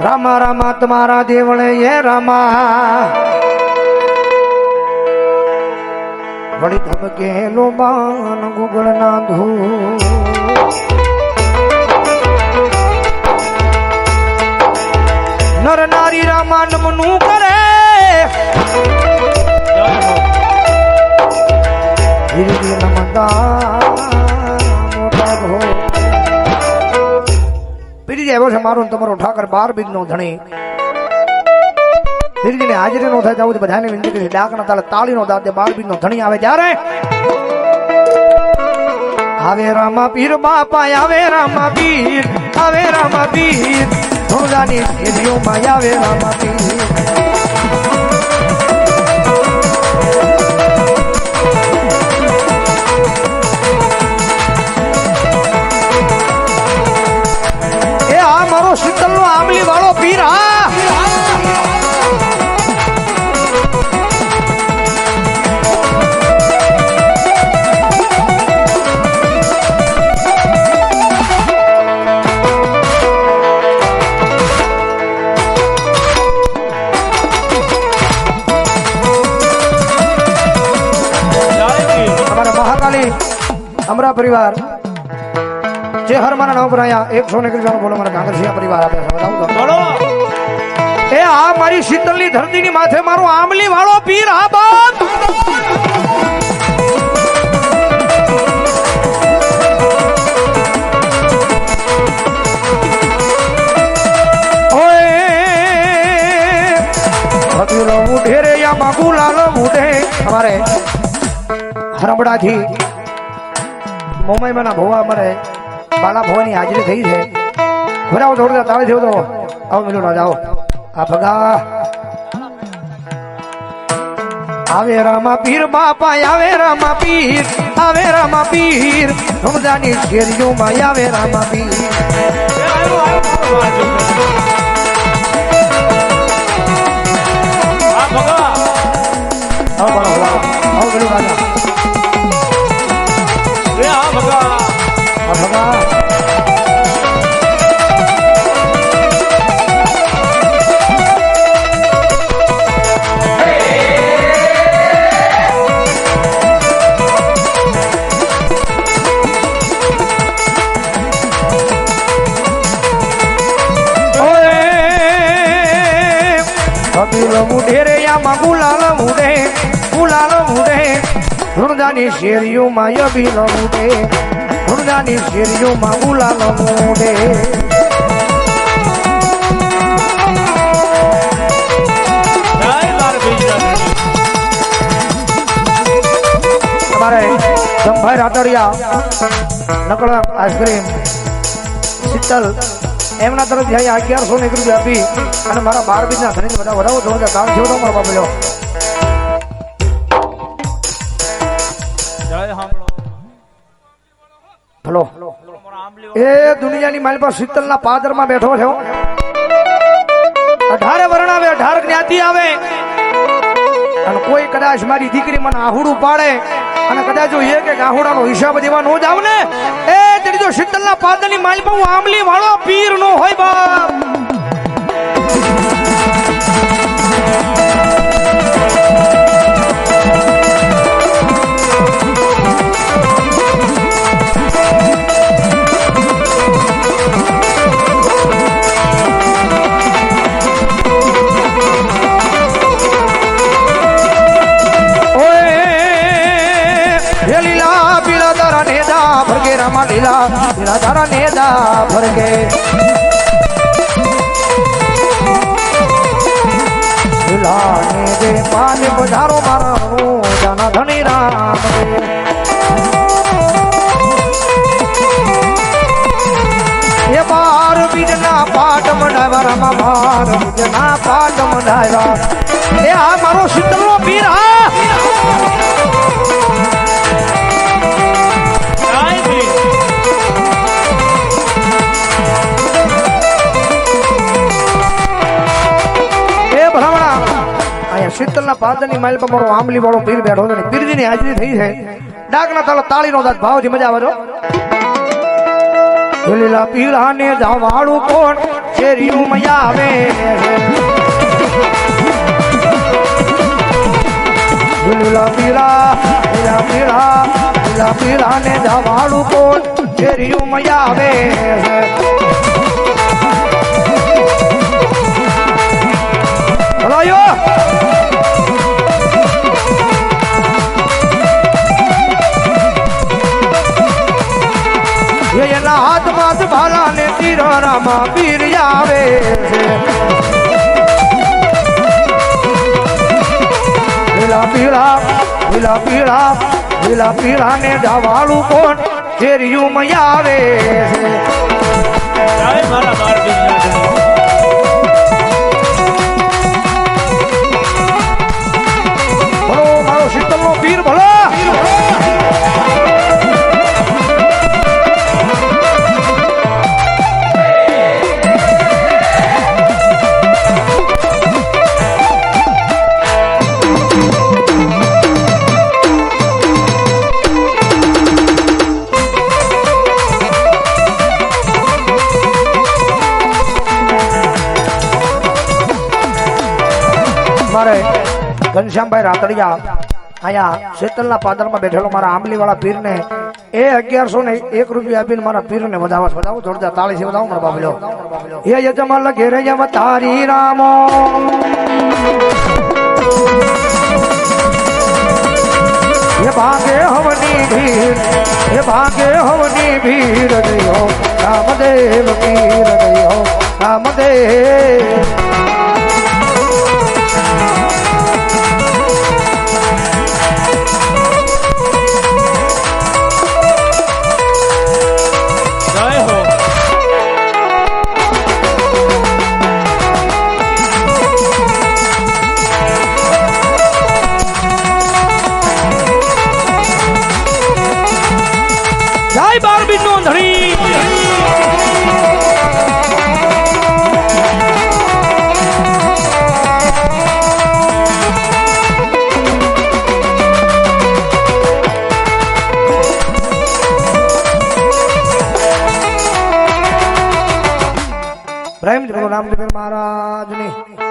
રામા રામા તમારા દેવળે એ રામા વળી ધમકેલો બાન ગુગળ ના ધો નર નારી રામા નમનું કરે ધીરે નમતા મોટા ધો પીડી જાય છે મારો તમારો ઠાકર 12 બીજ નો ધણી ધીરે હાજરી નો થાય જવું બધાને વિનંતી કરી ડાકના તાળે તાળી નો દાદે 12 બીજ નો ધણી આવે ત્યારે આવે રામા પીર બાપા આવે રામા પીર આવે રામા પીર ધોળાની એરિયો માં આવે રામા પીર શીતલ નો આમલી વાળો પીર હા અમારા મહાકાલી અમરા પરિવાર જે હર મારા નામ પર આયા 100 ને બોલો મારા કાંગરસિયા પરિવાર આપે છે બોલો એ આ મારી શીતલની ધરતીની માથે મારો આમલી વાળો પીર આ બાપ ઓય હતીરો ઉઠે રે યા માગુલાલ ઉઠે અમારે હરબડાથી મુંબઈમાં ના ભોવા અમારે બાળા ભવાની હાજરી થઈ છે ભરાવો થોડું તાળે થયો તો આવો મિલો ના જાઓ આ ભગા આવે રામા પીર બાપા આવે રામા પીર આવે રામા પીર રમજાની શેરીઓ માં આવે રામા પીર આ ભગા આવો બાળા આવો મિલો રાજા એ આ ભગા ભગા મુઢે રે યા ગુલાલ મુઢે ગુલાલ મુઢે ધૂણદાની શેરીઓ માં યબી મુઢે ધૂણદાની શેરીઓ માં ગુલાલ મુઢે તમારે જમભાઈ રાતડિયા નકળ આઈસ્ક્રીમ શીતલ એમના તરફથી અહીંયા 1100 રૂપિયા આપી અને મારા 12 બીજના ધણી બધા વધાવો જોડે કામ થયો તો મારો બાપલો હલો એ દુનિયાની માલ પર શીતલના પાદરમાં બેઠો છે 18 વર્ણ આવે 18 જ્ઞાતિ આવે અને કોઈ કદાચ મારી દીકરી મને આહુડું પાડે અને કદાચ જો એ કે આહુડાનો હિસાબ દેવા નો જાવ ને એ તેડી જો શીતલના પાદરની માલ પર હું આમલી વાળો પીર નો હોય બાપ રામા લીલા લીલા તારા નેદા ભરગે લીલા ને દે પાને બજારો મારો જાના ધણી રામ એ 12 બીજના પાટ મંડાવ્યા રામા 12 બીજના પાટ મંડાવ્યા એ આ મારો શીતલનો પીર હા શીતલના પાદરની માઇલ પર મારો આમલી વાળો પીર બેઠો છે પીરજીની હાજરી થઈ છે ડાકના તાલો તાળીનો દાદ ભાવથી મજા આવે છો લીલા પીળા ને જાવાળું કોણ શેરીયું મજા આવે લીલા પીળા લીલા પીળા લીલા પીળા ને જાવાળું કોણ શેરીયું મજા આવે હલાયો એના હાથમાં ભાલા ને તીરામાં પીર આવે લીલા પીળા લીલા પીળા લીલા પીળા ને જાવાળું કોણ શેરીયું મજા આવે ભલો મારો શીતલ નો પીર ભલો ઘનશ્યામભાઈ રાતડિયા અહીંયા શીતલના પાદરમાં બેઠેલો મારા આંબલી વાળા પીર ને એ 1101 રૂપિયા આપીને મારા પીર ને વધાવો જોરદાર તાળી વધાવો મારા બાબલો એ યજમાન ઘેરે તારી રામો એ ભાગે હવની ભીડ એ ભાગે હવની ભીડ ગયો રામદેવ પીર ગયો રામદેવ પ્રેમ રામદેવ મહારાજ ની